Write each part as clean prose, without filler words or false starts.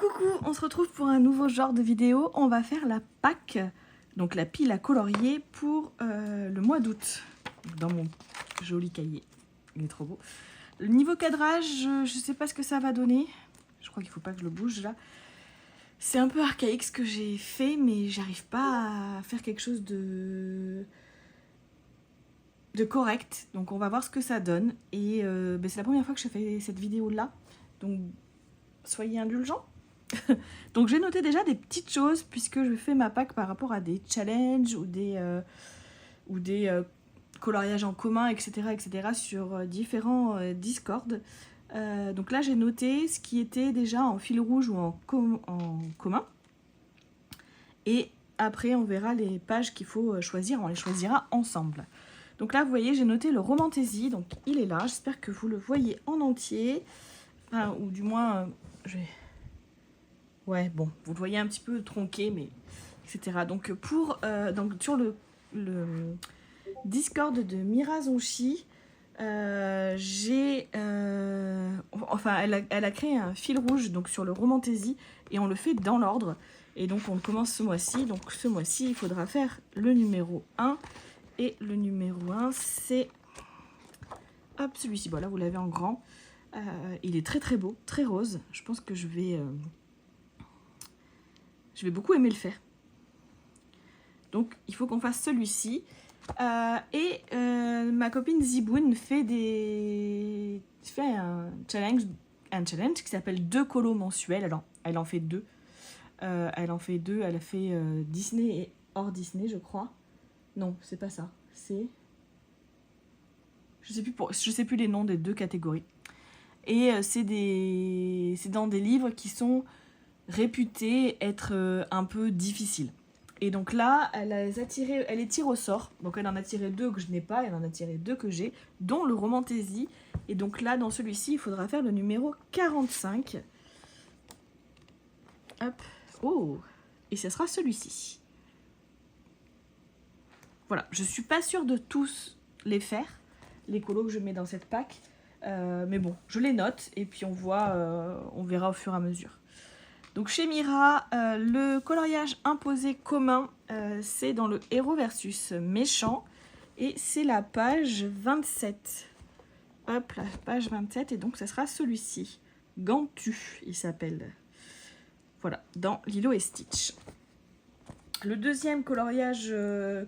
Coucou, on se retrouve pour un nouveau genre de vidéo. On va faire la Pâques, donc la pile à colorier pour le mois d'août. Dans mon joli cahier, il est trop beau. Le niveau cadrage, je sais pas ce que ça va donner. Je crois qu'il faut pas que je le bouge là. C'est un peu archaïque ce que j'ai fait, mais j'arrive pas à faire quelque chose de correct. Donc on va voir ce que ça donne. Et c'est la première fois que je fais cette vidéo là. Donc soyez indulgents. Donc j'ai noté déjà des petites choses puisque je fais ma Pâques par rapport à des challenges ou des coloriages en commun, etc. sur différents Discord. Donc là j'ai noté ce qui était déjà en fil rouge ou en commun. Et après on verra les pages qu'il faut choisir, on les choisira ensemble. Donc là vous voyez j'ai noté le Romantaisie, donc il est là, j'espère que vous le voyez en entier. Enfin, ou du moins je vais... Ouais, bon, vous le voyez un petit peu tronqué, mais etc. Donc, donc sur le Discord de Mira Zonchi, elle a créé un fil rouge donc sur le Romantaisie et on le fait dans l'ordre. Et donc, on commence ce mois-ci. Donc, ce mois-ci, il faudra faire le numéro 1. Et le numéro 1, c'est... Hop, celui-ci. Bon, là, vous l'avez en grand. Il est très très beau, très rose. Je pense que je vais beaucoup aimer le faire. Donc, il faut qu'on fasse celui-ci. Ma copine Ziboun fait un challenge qui s'appelle 2 colos mensuels. Alors, elle en fait 2. Elle a fait Disney et hors Disney, je crois. Non, c'est pas ça. C'est... Je sais plus les noms des 2 catégories. Et c'est dans des livres qui sont réputés être un peu difficiles. Et donc là, elle les tire au sort. Donc elle en a tiré 2 que je n'ai pas, elle en a tiré 2 que j'ai, dont le Romantaisie. Et donc là, dans celui-ci, il faudra faire le numéro 45. Hop. Oh. Et ce sera celui-ci. Voilà, je suis pas sûre de tous les faire, les colos que je mets dans cette Pâques. Mais bon, je les note et puis on verra au fur et à mesure. Donc chez Mira, le coloriage imposé commun, c'est dans le héros versus méchant. Et c'est la page 27. Hop, la page 27. Et donc, ça sera celui-ci. Gantu, il s'appelle. Voilà, dans Lilo et Stitch. Le deuxième coloriage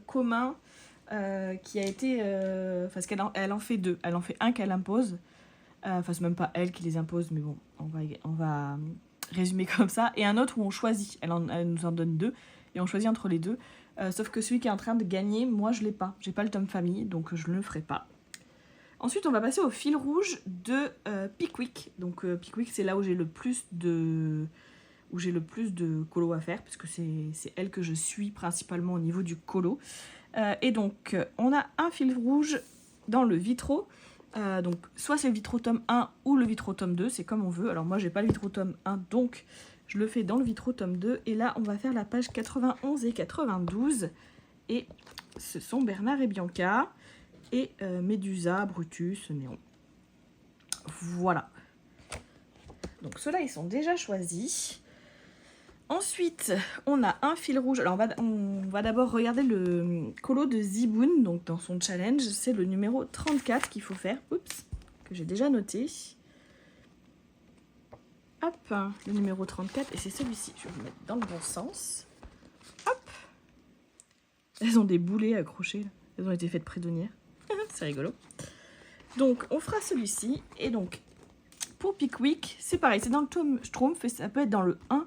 commun qui a été... parce qu'elle en fait 2. Elle en fait un qu'elle impose. Enfin, c'est même pas elle qui les impose, mais bon, on va résumer comme ça. Et un autre où on choisit. Elle nous en donne 2. Et on choisit entre les 2. Sauf que celui qui est en train de gagner, moi je l'ai pas. J'ai pas le tome famille, donc je ne le ferai pas. Ensuite, on va passer au fil rouge de Pickwick. Donc Pickwick, c'est là où j'ai le plus de colo à faire, puisque c'est elle que je suis principalement au niveau du colo. Et donc, on a un fil rouge dans le Vitro. Donc, soit c'est le Vitro tome 1 ou le Vitro tome 2, c'est comme on veut. Alors moi, j'ai pas le Vitro tome 1, donc je le fais dans le Vitro tome 2. Et là, on va faire la page 91 et 92. Et ce sont Bernard et Bianca. Et Médusa, Brutus, Néon. Voilà. Donc ceux-là, ils sont déjà choisis. Ensuite, on a un fil rouge. Alors on va d'abord regarder le colo de Ziboun, donc dans son challenge. C'est le numéro 34 qu'il faut faire. Oups, que j'ai déjà noté. Hop, le numéro 34. Et c'est celui-ci. Je vais vous mettre dans le bon sens. Hop. Elles ont des boulets accrochés. Elles ont été faites prisonnières. C'est rigolo. Donc, on fera celui-ci. Et donc, pour Pickwick, c'est pareil. C'est dans le tome Schtroumpf. Et ça peut être dans le 1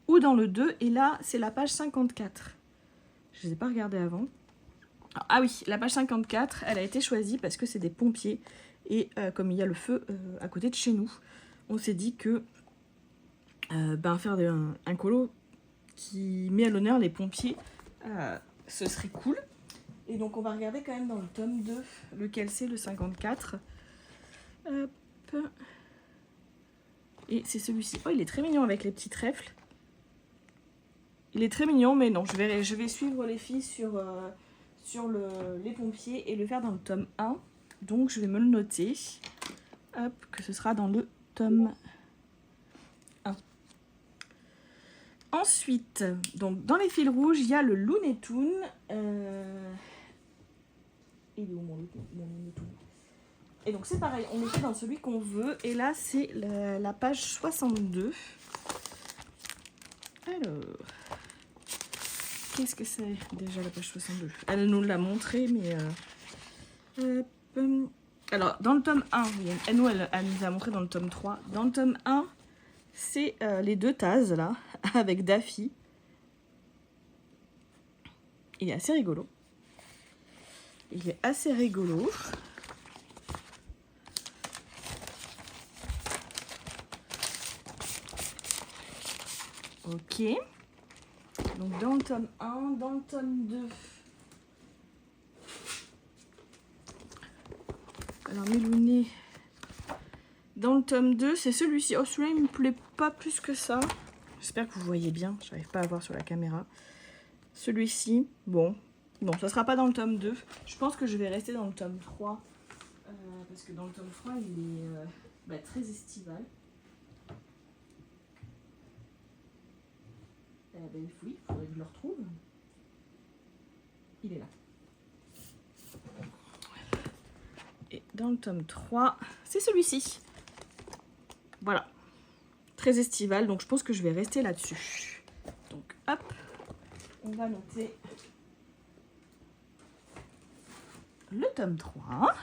ou dans le 2. Et là, c'est la page 54. Je ne les ai pas regardées avant. Ah oui, la page 54, elle a été choisie parce que c'est des pompiers. Et comme il y a le feu à côté de chez nous, on s'est dit que faire un colo qui met à l'honneur les pompiers, ce serait cool. Et donc on va regarder quand même dans le tome 2 lequel c'est, le 54. Hop. Et c'est celui-ci. Oh, il est très mignon avec les petits trèfles. Il est très mignon, mais non, je vais suivre les filles sur les pompiers et le faire dans le tome 1. Donc je vais me le noter. Hop, que ce sera dans le tome 1. Ensuite, donc dans les fils rouges, il y a le Looney Tunes. Il est où mon Looney Tunes? Et donc c'est pareil, on était dans celui qu'on veut. Et là, c'est la page 62. Alors, qu'est-ce que c'est déjà la page 62? Elle nous l'a montré, mais... alors, dans le tome 1, elle nous a montré dans le tome 3. Dans le tome 1, c'est les deux Taz, là, avec Daffy. Il est assez rigolo. Il est assez rigolo. Ok. Donc dans le tome 1, dans le tome 2. Alors Mélounet. Dans le tome 2, c'est celui-ci. Oh, celui-là, il me plaît pas plus que ça. J'espère que vous voyez bien. Je n'arrive pas à voir sur la caméra. Celui-ci, bon. Bon, ça sera pas dans le tome 2. Je pense que je vais rester dans le tome 3. Parce que dans le tome 3, il est très estival. Oui, il faudrait que je le retrouve. Il est là. Et dans le tome 3, c'est celui-ci. Voilà. Très estival, donc je pense que je vais rester là-dessus. Donc, hop, on va noter le tome 3.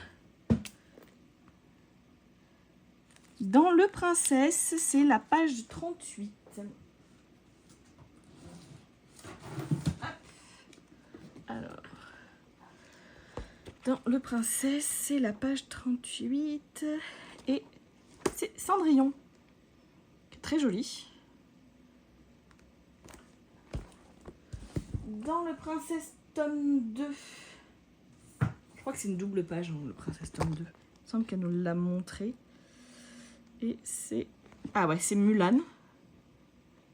Dans le Princesse, c'est la page 38. Alors, dans le Princesse, c'est la page 38 et c'est Cendrillon, qui est très joli. Dans le Princesse tome 2, je crois que c'est une double page, le Princesse tome 2. Il me semble qu'elle nous l'a montré. Et c'est... Ah ouais, c'est Mulan.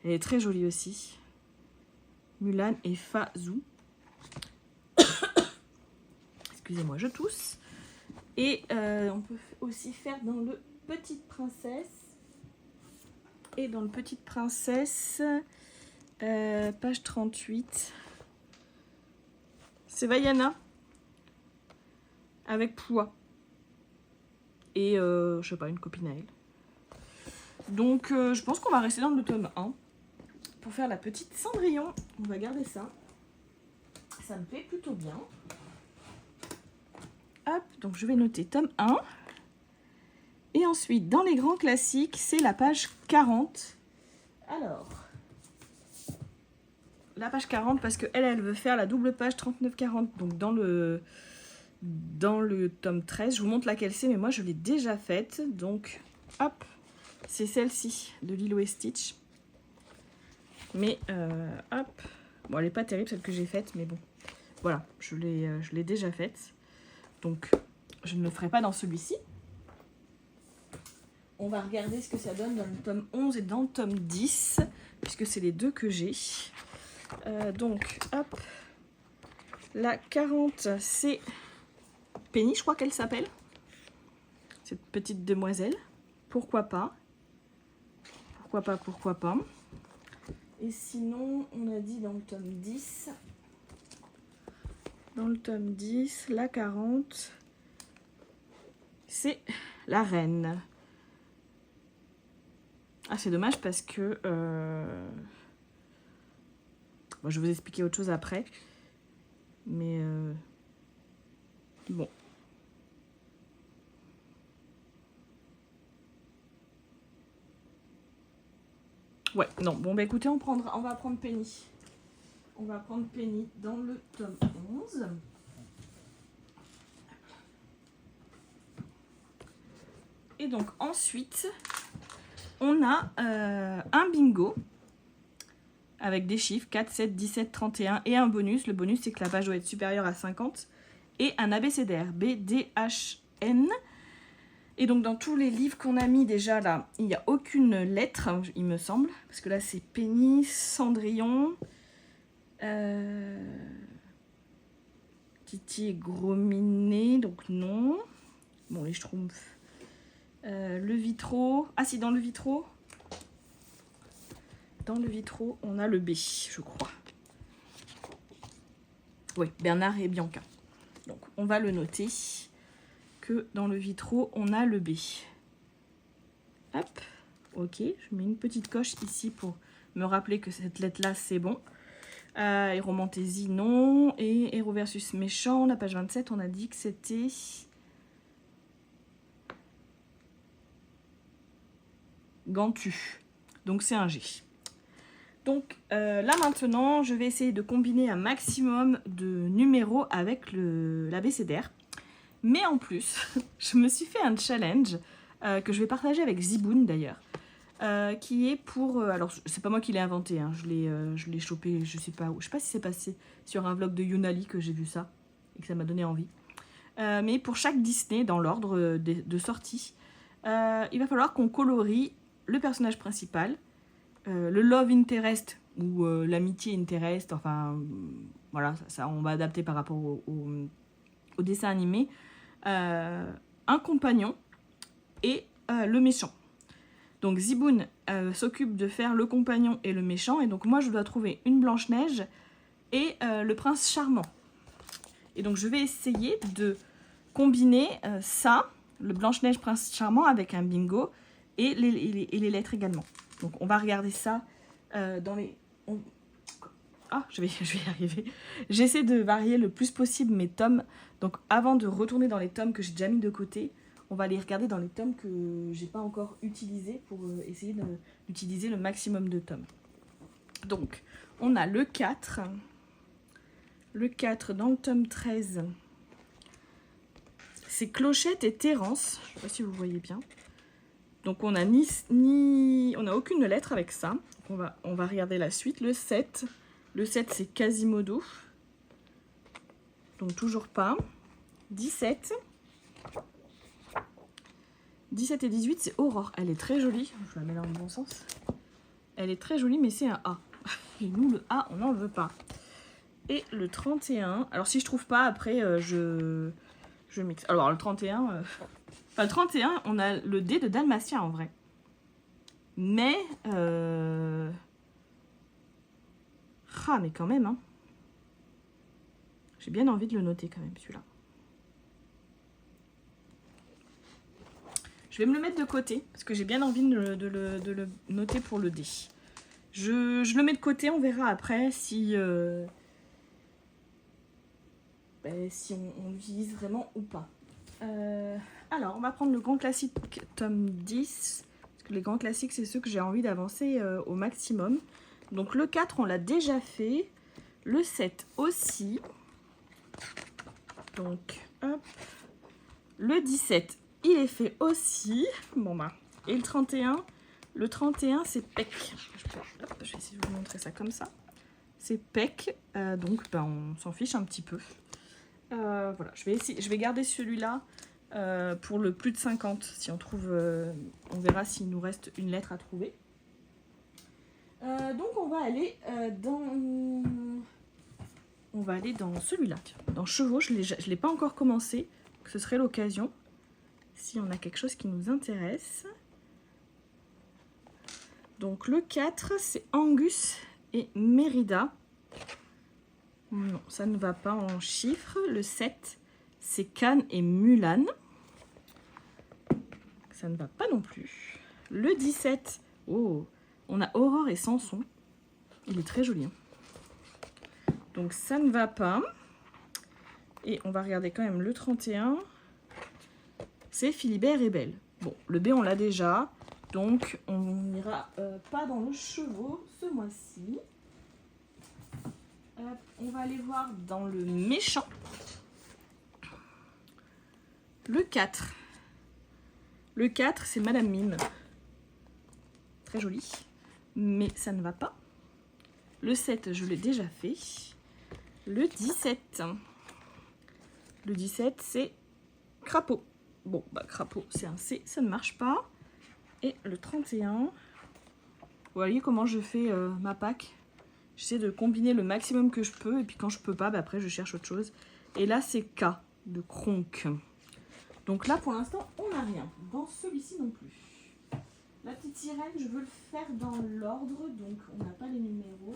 Elle est très jolie aussi. Mulan et Fazou. Excusez-moi, je tousse. Et on peut aussi faire dans le Petite Princesse. Et dans le Petite Princesse, page 38. C'est Vaiana. Avec Poua. Et, je sais pas, une copine à elle. Donc, je pense qu'on va rester dans le tome 1. Pour faire la petite Cendrillon. On va garder ça. Ça me plaît plutôt bien. Hop, donc je vais noter tome 1. Et ensuite, dans les grands classiques, c'est la page 40. Alors, la page 40, parce qu'elle veut faire la double page 39-40. Donc, dans le tome 13, je vous montre laquelle c'est, mais moi, je l'ai déjà faite. Donc, hop, c'est celle-ci, de Lilo et Stitch. Mais, hop, bon, elle n'est pas terrible, celle que j'ai faite, mais bon, voilà, je l'ai déjà faite. Donc, je ne le ferai pas dans celui-ci. On va regarder ce que ça donne dans le tome 11 et dans le tome 10, puisque c'est les deux que j'ai. Donc, hop. La 40, c'est Penny, je crois qu'elle s'appelle. Cette petite demoiselle. Pourquoi pas. Pourquoi pas, pourquoi pas. Et sinon, on a dit dans le tome 10... Dans le tome 10, la 40, c'est la reine. Ah, c'est dommage parce que... Bon, je vais vous expliquer autre chose après. Mais... Bon. Ouais, non. Bon, bah écoutez, on va prendre Penny. On va prendre Penny dans le tome 11. Et donc ensuite, on a un bingo avec des chiffres 4, 7, 17, 31 et un bonus. Le bonus, c'est que la page doit être supérieure à 50. Et un abécédaire, B, D, H, N. Et donc dans tous les livres qu'on a mis déjà là, il n'y a aucune lettre, il me semble. Parce que là, c'est Penny, Cendrillon... Titi et Gros Minet, donc non. Bon, les Schtroumpfs. Le Vitro. Ah si, dans le Vitro. dans le Vitraux, on a le B, je crois. Oui, Bernard et Bianca. Donc, on va le noter que dans le Vitraux, on a le B. Hop, ok. Je mets une petite coche ici pour me rappeler que cette lettre-là, c'est bon. Héromanthésie, non. Et Héros versus Méchant, la page 27, on a dit que c'était... Gantu. Donc, c'est un G. Donc, là, maintenant, je vais essayer de combiner un maximum de numéros avec l'abécédaire. Mais en plus, je me suis fait un challenge que je vais partager avec Ziboun, d'ailleurs. Qui est pour... alors, c'est pas moi qui l'ai inventé, hein, je l'ai chopé, je sais pas où. Je sais pas si c'est passé sur un vlog de Younali que j'ai vu ça et que ça m'a donné envie. Mais pour chaque Disney, dans l'ordre de sortie, il va falloir qu'on colorie le personnage principal, le love interest ou l'amitié interest, enfin, voilà, ça on va adapter par rapport au dessin animé, un compagnon et le méchant. Donc Ziboun s'occupe de faire le compagnon et le méchant. Et donc moi je dois trouver une Blanche-Neige et le prince charmant. Et donc je vais essayer de combiner ça, le Blanche-Neige prince charmant avec un bingo et les lettres également. Donc on va regarder ça dans les... Ah, je vais y arriver. J'essaie de varier le plus possible mes tomes. Donc avant de retourner dans les tomes que j'ai déjà mis de côté, on va les regarder dans les tomes que j'ai pas encore utilisés pour essayer d'utiliser le maximum de tomes. Donc, on a le 4. Le 4 dans le tome 13. C'est Clochette et Terence. Je sais pas si vous voyez bien. Donc, on a on n'a aucune lettre avec ça. Donc on va regarder la suite. Le 7. Le 7, c'est Quasimodo. Donc, toujours pas. 17. 17 et 18, c'est Aurore. Elle est très jolie. Je la mets dans le bon sens. Elle est très jolie, mais c'est un A. Et nous, le A, on n'en veut pas. Et le 31... Alors, si je trouve pas, après, je mixe. Alors, le 31... Enfin, le 31, on a le D de Dalmatien, en vrai. Mais... Ah, mais quand même, hein. J'ai bien envie de le noter, quand même, celui-là. Je vais me le mettre de côté, parce que j'ai bien envie de le noter pour le D. Je le mets de côté, on verra après si, si on l'utilise vraiment ou pas. Alors, on va prendre le grand classique tome 10, parce que les grands classiques, c'est ceux que j'ai envie d'avancer au maximum. Donc le 4, on l'a déjà fait. Le 7 aussi. Donc, hop. Le 17, il est fait aussi. Bon bah. Et le 31, c'est Peck. Je vais essayer de vous montrer ça comme ça. C'est Peck. Donc bah, on s'en fiche un petit peu. Voilà, je vais garder celui-là pour le plus de 50. Si on trouve, on verra s'il nous reste une lettre à trouver. Donc on va aller dans celui-là, dans Chevaux. Je l'ai pas encore commencé, donc ce serait l'occasion si on a quelque chose qui nous intéresse. Donc le 4, c'est Angus et Mérida. Non, ça ne va pas en chiffres. Le 7, c'est Cannes et Mulan. Ça ne va pas non plus. Le 17, oh, on a Aurore et Samson. Il est très joli. Hein. Donc ça ne va pas. Et on va regarder quand même le 31. C'est Philibert et Belle. Bon, le B, on l'a déjà. Donc, on n'ira pas dans le Chevaux ce mois-ci. On va aller voir dans le méchant. Le 4. Le 4, c'est Madame Mime. Très joli. Mais ça ne va pas. Le 7, je l'ai déjà fait. Le 17. Le 17, c'est Crapaud. Bon, bah Crapaud, c'est un C, ça ne marche pas. Et le 31, vous voyez comment je fais ma pack. J'essaie de combiner le maximum que je peux. Et puis quand je peux pas, bah après je cherche autre chose. Et là, c'est K, de Kronk. Donc là, pour l'instant, on n'a rien. Dans celui-ci non plus. La petite sirène, je veux le faire dans l'ordre, donc on n'a pas les numéros.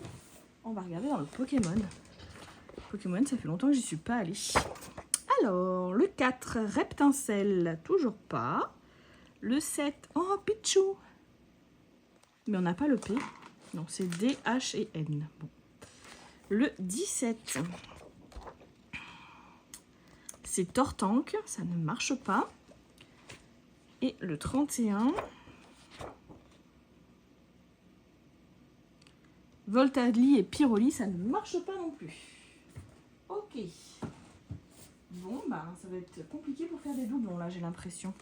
On va regarder dans le Pokémon. Pokémon, ça fait longtemps que j'y suis pas allée. Alors, le 4, Reptincelle, toujours pas. Le 7, oh, Pichou. Mais on n'a pas le P. Non, c'est D, H et N. Bon. Le 17, c'est Tortank, ça ne marche pas. Et le 31, Voltagli et Pyroli, ça ne marche pas non plus. Ok. Bon, bah, ça va être compliqué pour faire des doublons, là, j'ai l'impression.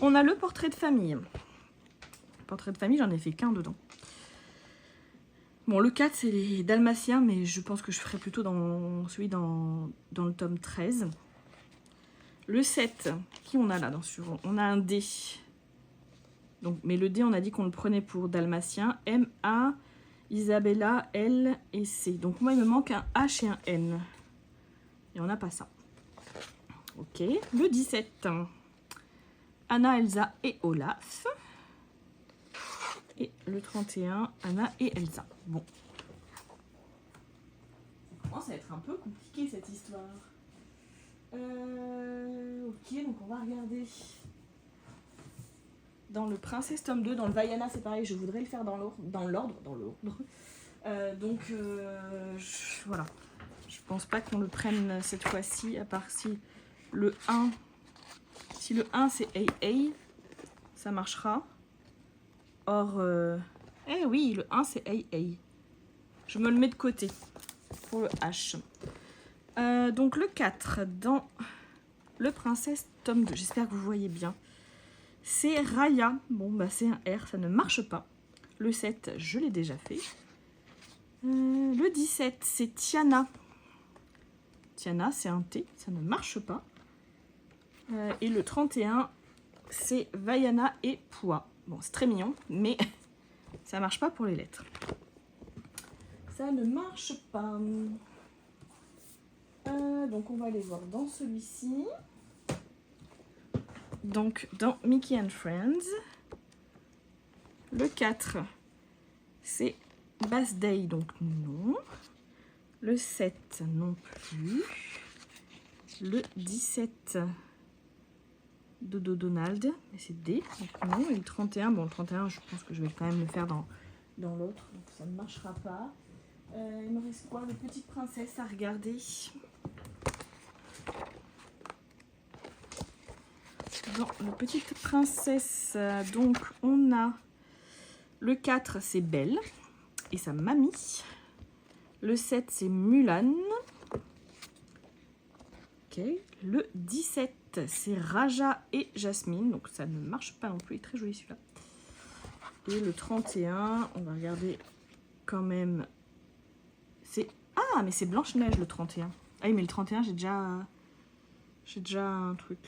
On a le portrait de famille. Le portrait de famille, j'en ai fait qu'un dedans. Bon, le 4, c'est les Dalmatiens, mais je pense que je ferai plutôt dans celui dans le tome 13. Le 7, qui on a là on a un D. Donc, mais le D, on a dit qu'on le prenait pour Dalmatien. M, A, Isabella, L et C. Donc moi, il me manque un H et un N. Et on n'a pas ça. Ok. Le 17, Anna, Elsa et Olaf. Et le 31, Anna et Elsa. Bon. Ça commence à être un peu compliqué cette histoire. Ok, donc on va regarder. Dans le Princesse tome 2, dans le Vaiana, c'est pareil, je voudrais le faire dans l'ordre. Voilà. Je pense pas qu'on le prenne cette fois-ci, à part si le 1, c'est AA, ça marchera. Or, eh oui, le 1 c'est AA. Je me le mets de côté pour le H. Donc le 4 dans le Princesse tome 2, j'espère que vous voyez bien. C'est Raya. Bon, bah c'est un R, ça ne marche pas. Le 7, je l'ai déjà fait. Le 17, c'est Tiana. Tiana, c'est un T, ça ne marche pas. Et le 31, c'est Vaiana et Poua. Bon, c'est très mignon, mais ça marche pas pour les lettres. Ça ne marche pas. Donc on va aller voir dans celui-ci. Donc dans Mickey and Friends. Le 4, c'est Bass Day, donc non. Le 7, non plus. Le 17, Dodo Donald, mais c'est D, donc non. Et le 31, bon le 31, je pense que je vais quand même le faire dans l'autre, donc ça ne marchera pas. Il me reste quoi? Les petites princesses à regarder. Dans les petites princesses, donc on a le 4, c'est Belle et sa mamie. Le 7, c'est Mulan. Ok. Le 17, c'est Raja et Jasmine. Donc ça ne marche pas non plus. Il est très joli celui-là. Et le 31, on va regarder quand même. C'est... Ah, mais c'est Blanche-Neige le 31. Ah oui, mais le 31, j'ai déjà un truc.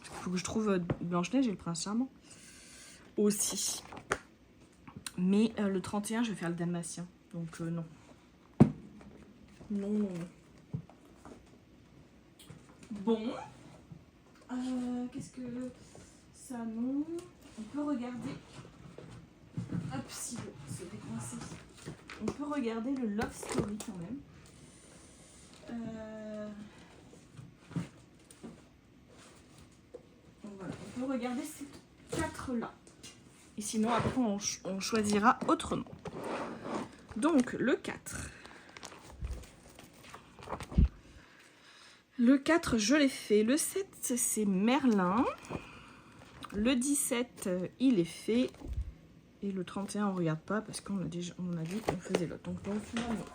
Il faut que je trouve Blanche-Neige et le Prince Charmant aussi. Mais le 31, je vais faire le Dalmatien. Donc non. Non. Bon. Qu'est-ce que... Ça, non. On peut regarder... Hop, si se décoincer. On peut regarder le Love Story quand même. Voilà. On peut regarder ces 4-là. Et sinon, après, on choisira autrement. Donc, le 4. Le 4, je l'ai fait. Le 7, c'est Merlin. Le 17, il est fait. Et le 31, on ne regarde pas parce qu'on a dit qu'on faisait l'autre. Donc, finalement,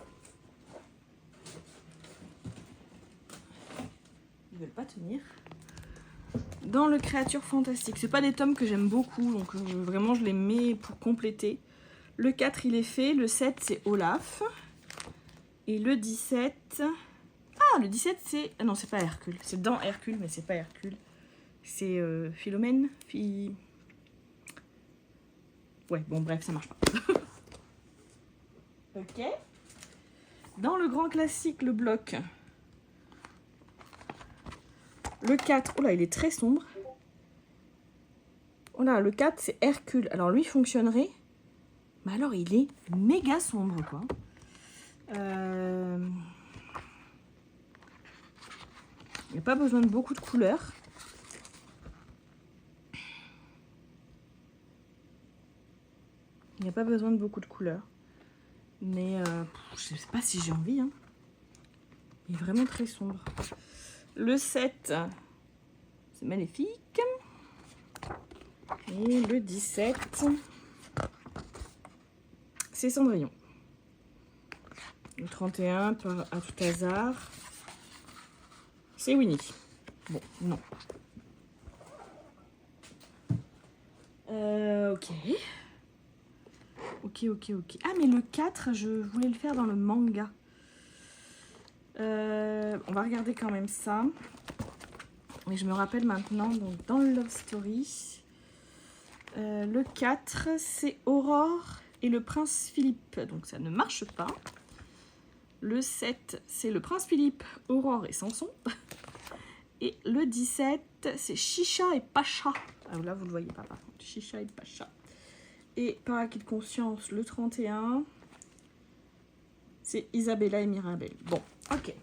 ils ne veulent pas tenir. Dans le Créature Fantastique, c'est pas des tomes que j'aime beaucoup, donc vraiment je les mets pour compléter. Le 4, il est fait. Le 7, c'est Olaf. Et le 17... Ah, le 17, c'est... Ah non, c'est pas Hercule. C'est dans Hercule, mais c'est pas Hercule. C'est Philomène. Ouais, bon, bref, ça marche pas. Ok. Dans le grand classique, le bloc. Le 4, oh là, il est très sombre. Oh là, le 4, c'est Hercule. Alors lui, fonctionnerait. Mais alors, il est méga sombre, quoi. Il n'y a pas besoin de beaucoup de couleurs. Il n'y a pas besoin de beaucoup de couleurs. Mais je ne sais pas si j'ai envie. Hein. Il est vraiment très sombre. Le 7, c'est Maléfique. Et le 17, c'est Cendrillon. Le 31, à tout hasard, c'est Winnie. Bon, non. Ok. Ok. Ah, mais le 4, je voulais le faire dans le manga. On va regarder quand même ça. Et je me rappelle maintenant, donc dans le Love Story, le 4, c'est Aurore et le prince Philippe. Donc ça ne marche pas. Le 7, c'est le prince Philippe, Aurore et Samson. Et le 17, c'est Chicha et Pacha. Ah, là, vous ne le voyez pas, par contre. Chicha et Pacha. Et par acquis de conscience, le 31, c'est Isabella et Mirabel. Bon, ok.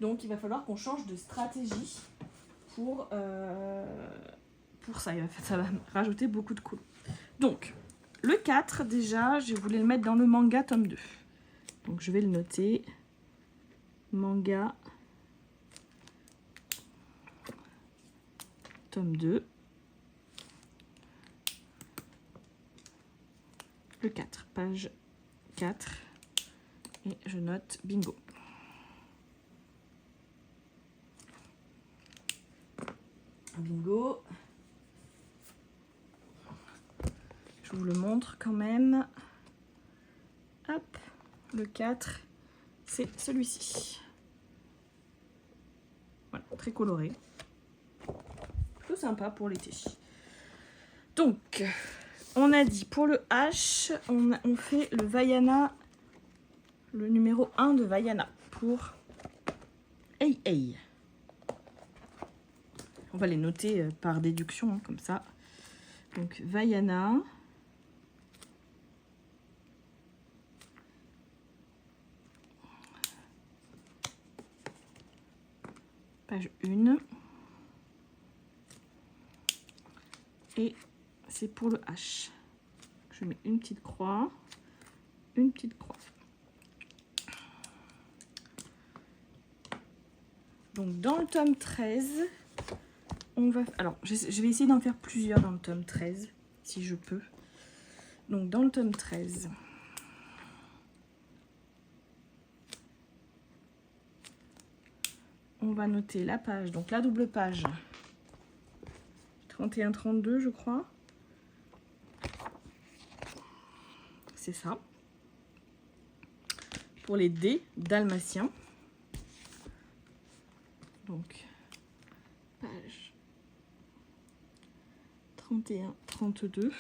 Donc, il va falloir qu'on change de stratégie pour ça. Ça va rajouter beaucoup de couleurs. Donc, le 4, déjà, je voulais le mettre dans le manga tome 2. Donc, je vais le noter. Manga tome 2. Le 4, page 4. Et je note bingo. Bingo. Je vous le montre quand même. Hop, le 4, c'est celui-ci. Voilà, très coloré. Plutôt sympa pour l'été. Donc, on a dit pour le H, on fait le Vaiana, le numéro 1 de Vaiana pour Hey Hey. On va les noter par déduction, hein, comme ça. Donc, Vaiana. Page 1. Et c'est pour le H. Je mets une petite croix. Une petite croix. Donc, dans le tome 13, on va... Alors, je vais essayer d'en faire plusieurs dans le tome 13, si je peux. Donc, dans le tome 13... on va noter la page, donc la double page 31-32, je crois. C'est ça. Pour les D dalmatiens. Donc, page 31-32.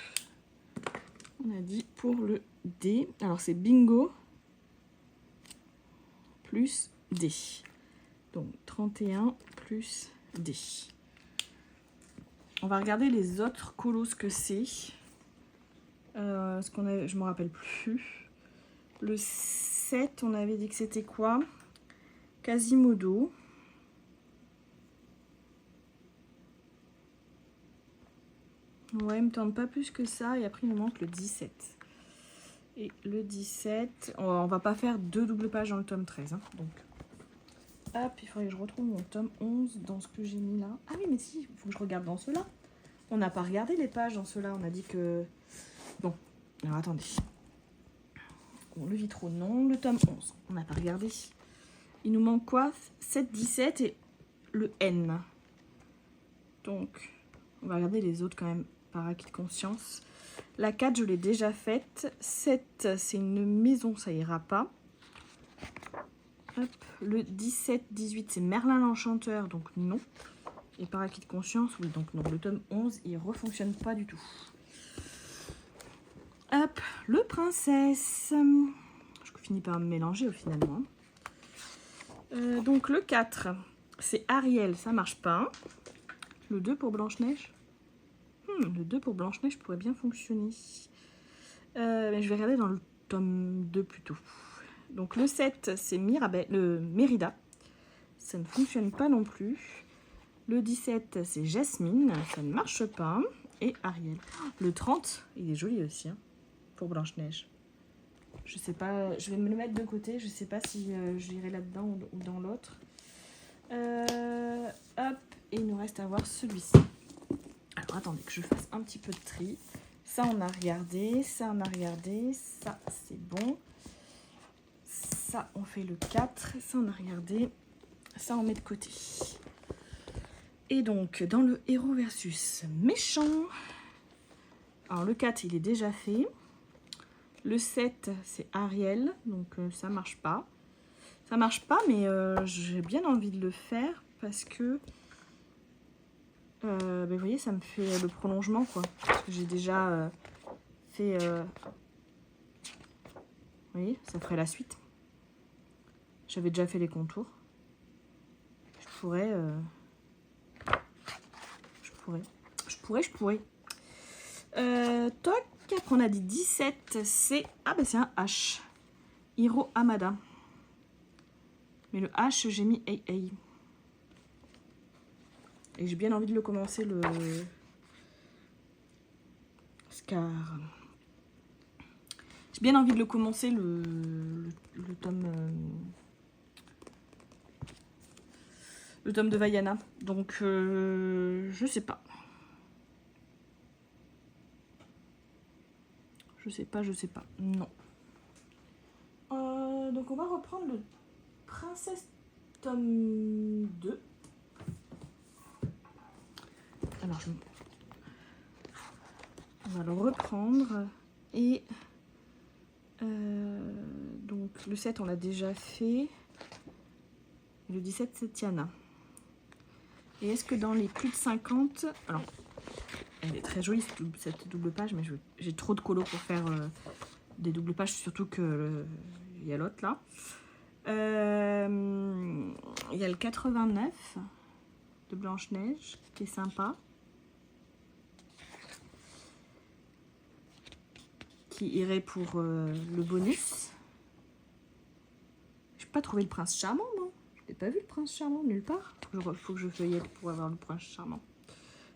On a dit pour le D. Alors, c'est bingo plus D. Donc 31 plus D. On va regarder les autres colos que c'est. Ce qu'on a, je ne me rappelle plus. Le 7, on avait dit que c'était quoi? Quasimodo. Ouais, il me tente pas plus que ça. Et après, il me manque le 17. Et le 17, on va pas faire deux doubles pages dans le tome 13. Hein, donc. Hop, il faudrait que je retrouve mon tome 11 dans ce que j'ai mis là. Ah oui, mais si, il faut que je regarde dans ceux-là. On n'a pas regardé les pages dans ceux-là. On a dit que... Bon, alors attendez. Bon, le Vitro, non. Le tome 11, on n'a pas regardé. Il nous manque quoi? 7, 17 et le N. Donc, on va regarder les autres quand même par acquis de conscience. La 4, je l'ai déjà faite. 7, c'est une maison, ça ira pas. Hop, le 17, 18, c'est Merlin l'Enchanteur, donc non. Et par acquis de conscience, oui, donc non. Le tome 11, il ne refonctionne pas du tout. Hop, le Princesse. Je finis par me mélanger finalement. Donc le 4, c'est Ariel, ça marche pas. Le 2 pour Blanche-Neige. Le 2 pour Blanche-Neige pourrait bien fonctionner. Mais je vais regarder dans le tome 2 plutôt. Donc le 7, c'est Mérida. Ça ne fonctionne pas non plus. Le 17, c'est Jasmine. Ça ne marche pas. Et Ariel. Le 30, il est joli aussi, hein, pour Blanche-Neige. Je sais pas, je vais me le mettre de côté. Je sais pas si j'irai là-dedans ou dans l'autre. Hop, et il nous reste à voir celui-ci. Alors attendez que je fasse un petit peu de tri. Ça on a regardé, ça on a regardé, ça c'est bon. Ça on fait le 4, ça on a regardé, ça on met de côté. Et donc dans le héros versus méchant, alors le 4 il est déjà fait. Le 7 c'est Ariel, donc ça marche pas. Ça marche pas mais j'ai bien envie de le faire parce que vous voyez, ça me fait le prolongement, quoi. Parce que j'ai déjà fait... vous voyez, ça ferait la suite. J'avais déjà fait les contours. Je pourrais... Toc, après on a dit 17, c'est... Ah bah c'est un H. Hiro Hamada. Mais le H, j'ai mis AA. Et j'ai bien envie de le commencer, le... Scar. J'ai bien envie de le commencer, le tome... le tome de Vaiana. Donc, je sais pas. Je sais pas. Non. Donc, on va reprendre le Princesse tome 2. Alors, on va le reprendre. Et donc, le 7, on l'a déjà fait. Le 17, c'est Tiana. Et est-ce que dans les plus de 50... Alors, elle est très jolie cette double page, mais j'ai trop de colos pour faire des doubles pages, surtout que il y a l'autre là. Il y a le 89 de Blanche-Neige qui est sympa. Qui irait pour le bonus. Je n'ai pas trouvé le prince charmant, non? Je n'ai pas vu le prince charmant nulle part. Il faut que je feuillette pour avoir le prince charmant.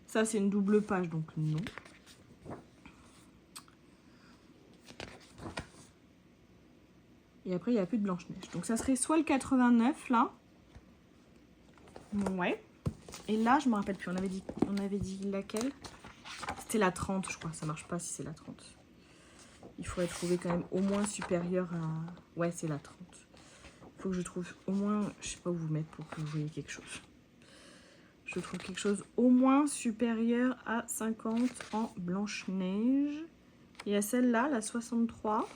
Ça, c'est une double page, donc non. Et après, il n'y a plus de Blanche-Neige. Donc, ça serait soit le 89, là. Ouais. Et là, je ne me rappelle plus. On avait dit laquelle? C'était la 30, je crois. Ça marche pas si c'est la 30. Il faudrait trouver quand même au moins supérieur à... Ouais, c'est la 30. Il faut que je trouve au moins... Je sais pas où vous mettre pour que vous voyez quelque chose. Je trouve quelque chose au moins supérieur à 50 en Blanche-Neige. Et à celle-là, la 63.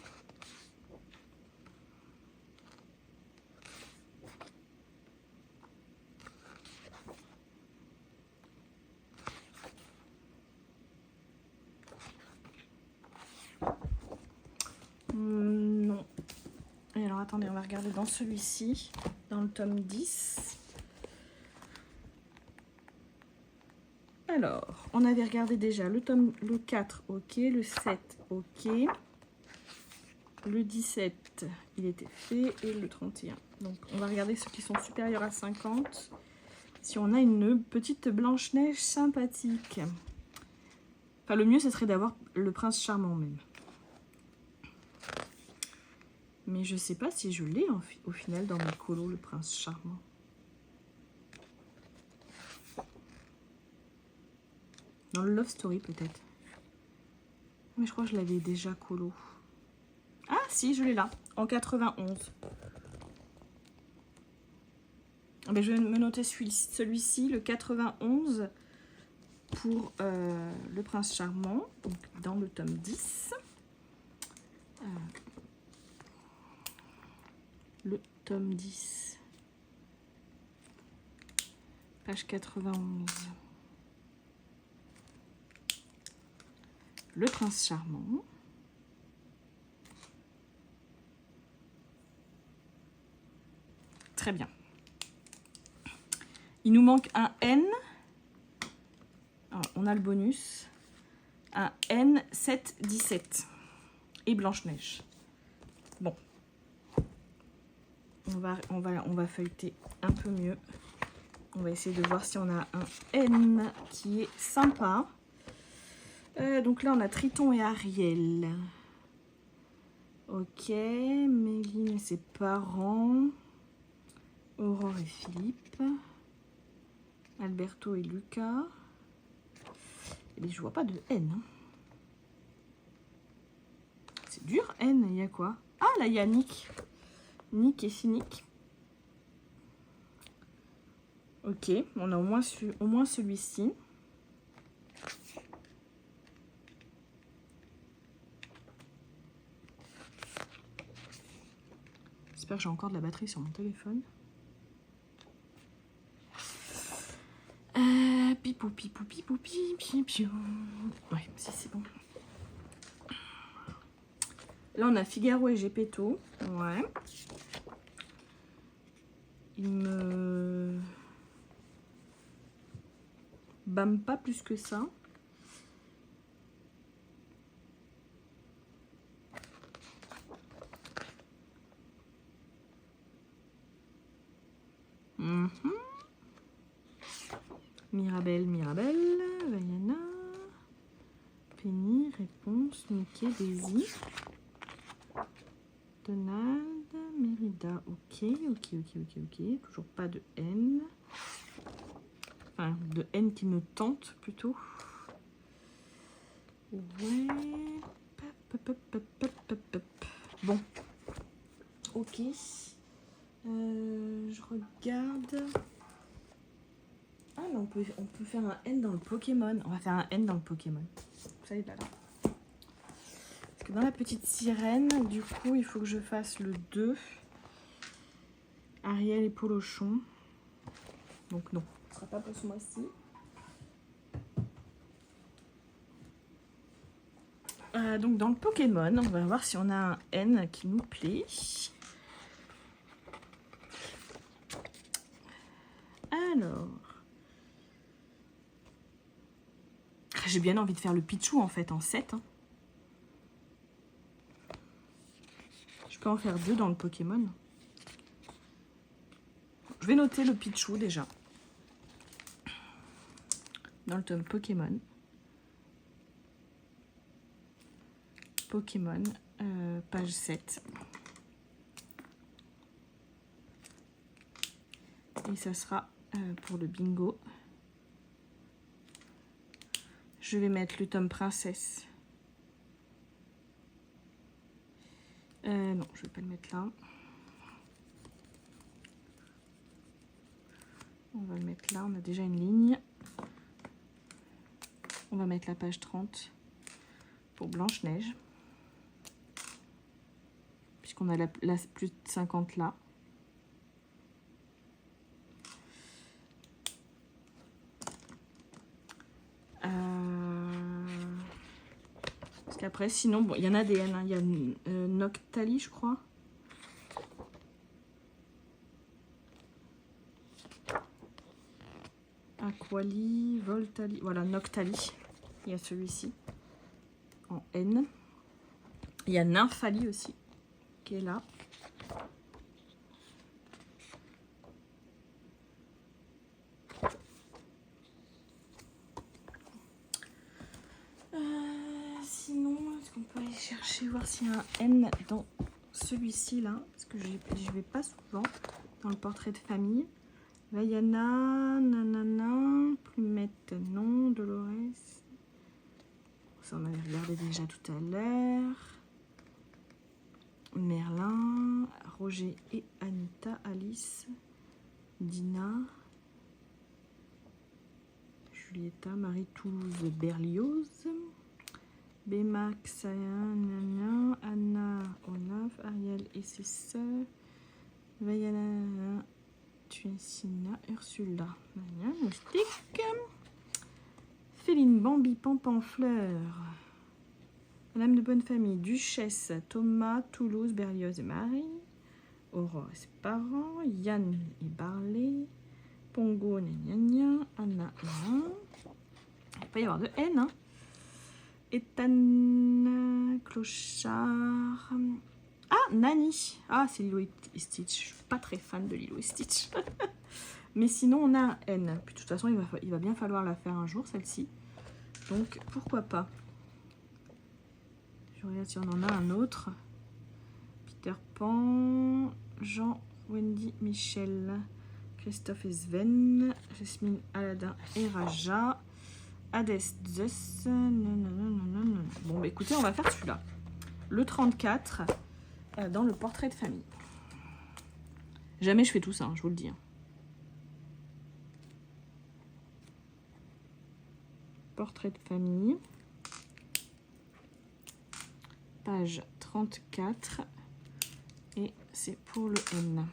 Non. Et alors, attendez, on va regarder dans celui-ci, dans le tome 10. Alors, on avait regardé déjà le 4, ok, le 7, ok. Le 17, il était fait, et le 31. Donc, on va regarder ceux qui sont supérieurs à 50. Si on a une petite Blanche-Neige sympathique. Enfin, le mieux, ce serait d'avoir le prince charmant même. Mais je sais pas si je l'ai au final dans mes colos, le prince charmant. Dans le Love Story peut-être. Mais je crois que je l'avais déjà colo. Ah si, je l'ai là, en 91. Ben, je vais me noter celui-ci, le 91, pour le prince charmant, donc dans le tome 10. Le tome 10. Page 91. Le prince charmant. Très bien. Il nous manque un N. Alors, on a le bonus. un N717 et Blanche-Neige. Bon. On va feuilleter un peu mieux. On va essayer de voir si on a un N qui est sympa. Donc là, on a Triton et Ariel. Ok, Méline et ses parents. Aurore et Philippe. Alberto et Lucas. Et je vois pas de N. Hein. C'est dur, N, il y a quoi? Ah, là, il y a Nick. Nick et Cynique. Ok, on a au moins celui-ci. J'espère que j'ai encore de la batterie sur mon téléphone. Pipou, pipou, pipou, pipou. Ouais, si c'est bon. Là, on a Figaro et Gepetto. Ouais. Il me bâme pas plus que ça. Mirabelle, Vaiana, Penny, Réponse, Mickey, Daisy, Donald, Mérida, ok, toujours pas de N, enfin de N qui me tente plutôt, ouais, bon, ok, je regarde. Ah, mais on peut faire un N dans le Pokémon. On va faire un N dans le Pokémon. Ça y est, là. Parce que dans la petite sirène, du coup, il faut que je fasse le 2. Ariel et Polochon. Donc non, ce ne sera pas pour ce mois-ci. Donc dans le Pokémon, on va voir si on a un N qui nous plaît. Alors... J'ai bien envie de faire le Pichou en fait en 7. Hein. Je peux en faire 2 dans le Pokémon. Je vais noter le Pichou déjà. Dans le tome Pokémon. Pokémon, page 7. Et ça sera pour le bingo. Je vais mettre le tome Princesse. Non, je vais pas le mettre là. On va le mettre là, on a déjà une ligne. On va mettre la page 30 pour Blanche-Neige. Puisqu'on a la plus de 50 là. Parce qu'après, sinon, bon, il y en a des N. Hein. Il y a Noctali, je crois. Aquali, Voltali. Voilà, Noctali. Il y a celui-ci. En N. Il y a Nymphali aussi. Qui est là. Sinon, est-ce qu'on peut aller chercher, voir s'il y a un N dans celui-ci là, parce que je vais pas souvent dans le portrait de famille. Vaiana, nanana, Plumette, non, Dolores. Ça on avait regardé déjà tout à l'heure. Merlin, Roger et Anita, Alice, Dina, Julietta, Marie-Toulouse, Berlioz. Bémax, Nana, Anna, Olaf, Ariel et ses sœurs, Vaiana, Tuessina, Ursula, Mania, Moustique, Féline, Bambi, Pampanfleur, Madame de bonne famille, Duchesse, Thomas, Toulouse, Berlioz et Marie, Aurore et ses parents, Yann et Barley, Pongo, Anna, Anna. Il va pas y avoir de N, hein. Ethan, Clochard. Ah, Nani. Ah, c'est Lilo et Stitch. Je suis pas très fan de Lilo et Stitch. Mais sinon, on a un N. Puis de toute façon, il va bien falloir la faire un jour, celle-ci. Donc, pourquoi pas. Je regarde si on en a un autre. Peter Pan, Jean, Wendy, Michel, Christophe et Sven, Jasmine, Aladdin et Raja, Hades, Zeus. Bon, bah écoutez, on va faire celui-là. Le 34, dans le portrait de famille. Jamais je fais tout ça, hein, je vous le dis. Portrait de famille. Page 34. Et c'est pour le N.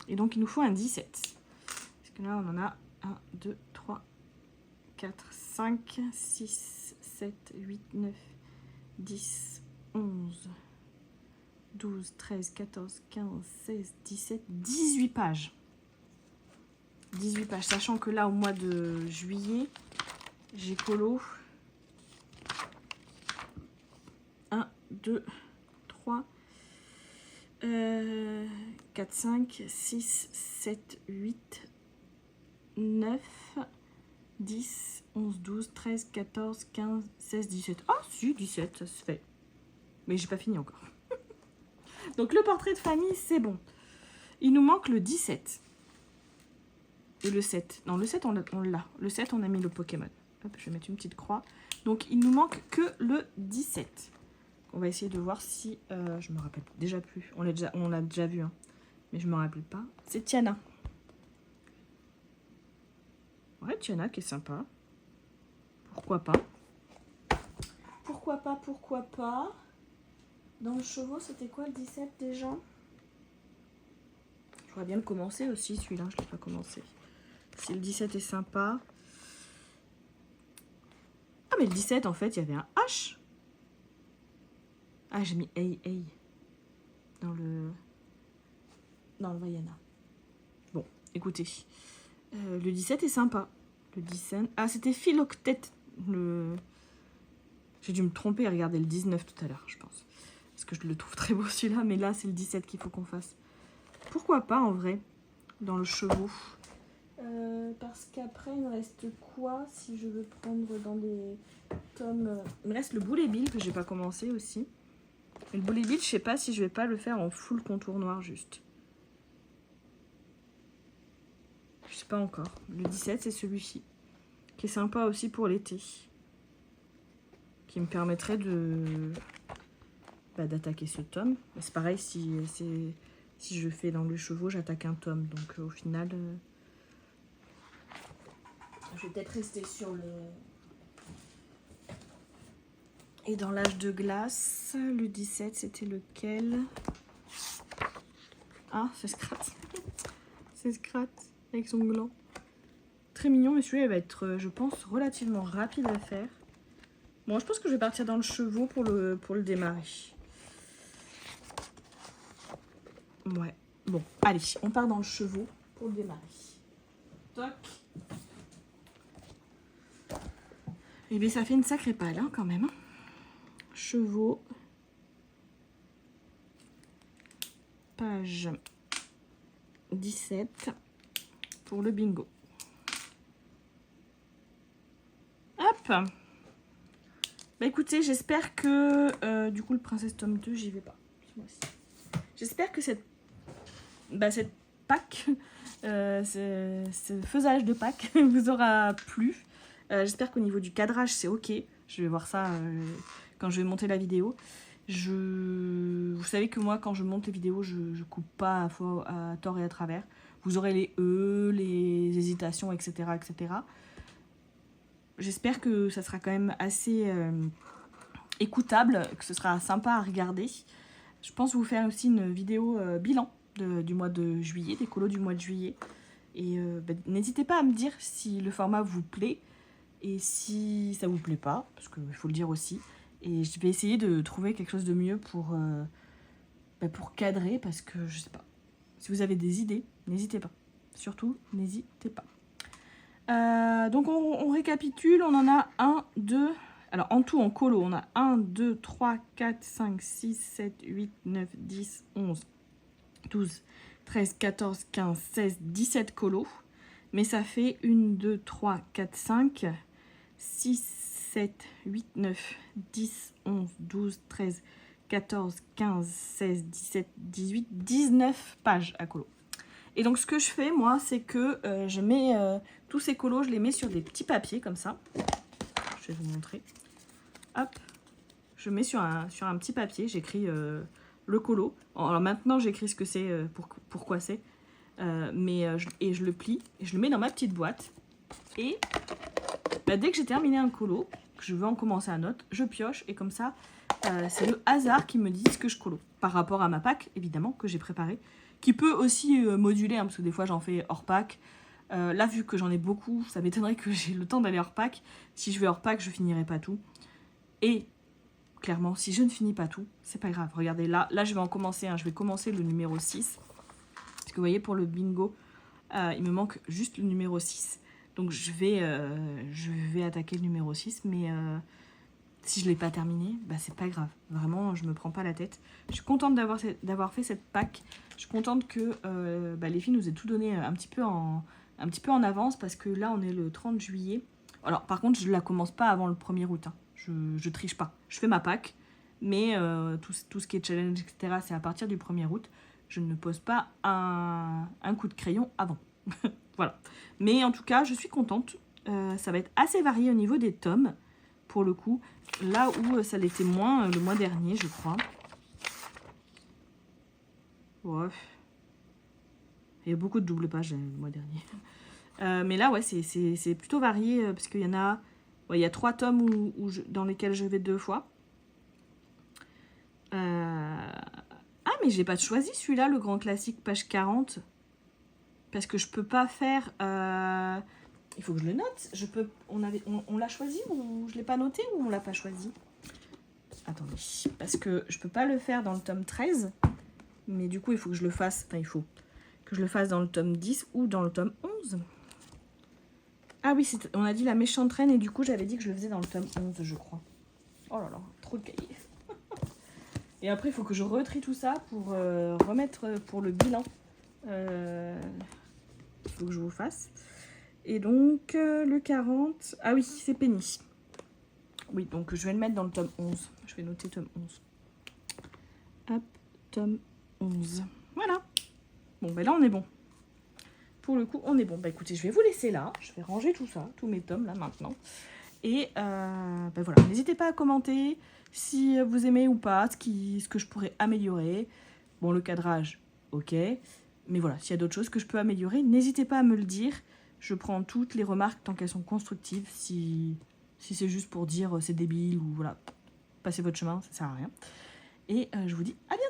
Et donc, il nous faut un 17. Parce que là, on en a 1, 2, 3, 4, 5, 6, 7, 8, 9, 10, 11, 12, 13, 14, 15, 16, 17, 18 pages. 18 pages, sachant que là, au mois de juillet, j'ai colo 1, 2, 3, 4, 5, 6, 7, 8, 9, 10, 11, 12, 13, 14, 15, 16, 17. Ah si, 17, ça se fait. Mais j'ai pas fini encore. Donc le portrait de famille, c'est bon. Il nous manque le 17. Et le 7. Non, le 7, on l'a. Le 7, on a mis le Pokémon. Hop, je vais mettre une petite croix. Donc il nous manque que le 17. On va essayer de voir si... je me rappelle déjà plus. On l'a déjà vu, hein. Mais je me rappelle pas. C'est Tiana. Ouais, Tiana qui est sympa. Pourquoi pas? Pourquoi pas, pourquoi pas? Dans le chevaux, c'était quoi le 17 déjà? Je voudrais bien le commencer aussi, celui-là. Je ne l'ai pas commencé. Si le 17 est sympa. Ah, mais le 17, en fait, il y avait un H. Ah, j'ai mis A dans le Vaiana. Bon, écoutez. Le 17 est sympa. Le 17... Ah, c'était Philoctet. J'ai dû me tromper et regarder le 19 tout à l'heure, je pense. Parce que je le trouve très beau celui-là. Mais là, c'est le 17 qu'il faut qu'on fasse. Pourquoi pas, en vrai, dans le chevaux. Parce qu'après, il me reste quoi si je veux prendre dans des tomes... Il me reste le Boulet Bill que j'ai pas commencé aussi. Et le Boulet Bill, je sais pas si je vais pas le faire en full contour noir juste. Je sais pas encore. Le 17, c'est celui-ci. Qui est sympa aussi pour l'été. Qui me permettrait de d'attaquer ce tome. C'est pareil, si je fais dans le chevaux, j'attaque un tome. Donc au final... je vais peut-être rester sur le... Et dans l'âge de glace, le 17, c'était lequel? Ah, c'est Scrat. C'est Scrat avec son gland. Très mignon, mais celui-là va être, je pense, relativement rapide à faire. Bon, je pense que je vais partir dans le chevaux pour le démarrer. Ouais. Bon, allez, on part dans le chevaux pour le démarrer. Toc. Et bien, ça fait une sacrée palle, hein, quand même. Chevaux. Page 17 pour le bingo. Hop. Bah écoutez, j'espère que... du coup, le Princesse tome 2, j'y vais pas. J'espère que cette Pâques, ce faisage de Pâques vous aura plu. J'espère qu'au niveau du cadrage, c'est ok. Je vais voir ça quand je vais monter la vidéo. Vous savez que moi, quand je monte les vidéos, je coupe pas à tort et à travers. Vous aurez les les hésitations, etc. etc. J'espère que ça sera quand même assez écoutable, que ce sera sympa à regarder. Je pense vous faire aussi une vidéo bilan du mois de juillet, des colos du mois de juillet. Et n'hésitez pas à me dire si le format vous plaît et si ça vous plaît pas, parce qu'il faut le dire aussi. Et je vais essayer de trouver quelque chose de mieux pour cadrer, parce que je sais pas. Si vous avez des idées, n'hésitez pas. Surtout, n'hésitez pas. Donc on récapitule, on en a 1, 2... Alors en tout, en colo, on a 1, 2, 3, 4, 5, 6, 7, 8, 9, 10, 11, 12, 13, 14, 15, 16, 17 colos. Mais ça fait 1, 2, 3, 4, 5, 6, 7, 8, 9, 10, 11, 12, 13, 14, 15, 16, 17, 18, 19 pages à colo. Et donc ce que je fais moi, c'est que je mets tous ces colos, je les mets sur des petits papiers comme ça. Je vais vous montrer. Hop, je mets sur un petit papier, j'écris le colo. Alors maintenant j'écris ce que c'est, pourquoi c'est. Et je le plie, et je le mets dans ma petite boîte. Et dès que j'ai terminé un colo, que je veux en commencer un autre, je pioche. Et comme ça, c'est le hasard qui me dit ce que je colo. Par rapport à ma pack, évidemment, que j'ai préparée. Qui peut aussi moduler, hein, parce que des fois j'en fais hors pack. Là, vu que j'en ai beaucoup, ça m'étonnerait que j'ai le temps d'aller hors pack. Si je vais hors pack, je finirai pas tout. Et clairement, si je ne finis pas tout, c'est pas grave. Regardez, là je vais en commencer un. Je vais commencer le numéro 6. Parce que vous voyez, pour le bingo, il me manque juste le numéro 6. Donc je vais attaquer le numéro 6. Mais si je ne l'ai pas terminé, bah, c'est pas grave. Vraiment, je me prends pas la tête. Je suis contente d'avoir fait cette pack. Je suis contente que les filles nous aient tout donné un petit peu en avance. Parce que là, on est le 30 juillet. Alors, par contre, je ne la commence pas avant le 1er août. Hein. Je triche pas. Je fais ma pack. Mais tout ce qui est challenge, etc., c'est à partir du 1er août. Je ne pose pas un coup de crayon avant. Voilà. Mais en tout cas, je suis contente. Ça va être assez varié au niveau des tomes. Pour le coup, là où ça l'était moins le mois dernier, je crois. Ouais. Il y a beaucoup de double pages le mois dernier. Mais là, ouais, c'est plutôt varié parce qu'il y en a... Ouais, il y a 3 tomes dans lesquels je vais 2 fois. Ah, mais j'ai pas choisi celui-là, le grand classique, page 40. Parce que je peux pas faire... Il faut que je le note. On l'a choisi ou je l'ai pas noté ou on l'a pas choisi? Attendez. Parce que je peux pas le faire dans le tome 13. Mais du coup, il faut que je le fasse. Enfin, il faut que je le fasse dans le tome 10 ou dans le tome 11. Ah oui, on a dit la méchante reine et du coup, j'avais dit que je le faisais dans le tome 11, je crois. Oh là là, trop de cahiers. Et après, il faut que je retrie tout ça pour remettre pour le bilan. Il faut que je vous fasse. Et donc, le 40... Ah oui, c'est Penny. Oui, donc je vais le mettre dans le tome 11. Je vais noter tome 11. Hop, tome 11. Voilà. Bon, ben là, on est bon. Pour le coup, on est bon. Bah écoutez, je vais vous laisser là. Je vais ranger tout ça, tous mes tomes là maintenant. Et ben voilà, n'hésitez pas à commenter si vous aimez ou pas, ce que je pourrais améliorer. Bon, le cadrage, ok. Mais voilà, s'il y a d'autres choses que je peux améliorer, n'hésitez pas à me le dire. Je prends toutes les remarques tant qu'elles sont constructives. Si c'est juste pour dire c'est débile ou voilà, passez votre chemin, ça sert à rien. Et je vous dis à bientôt.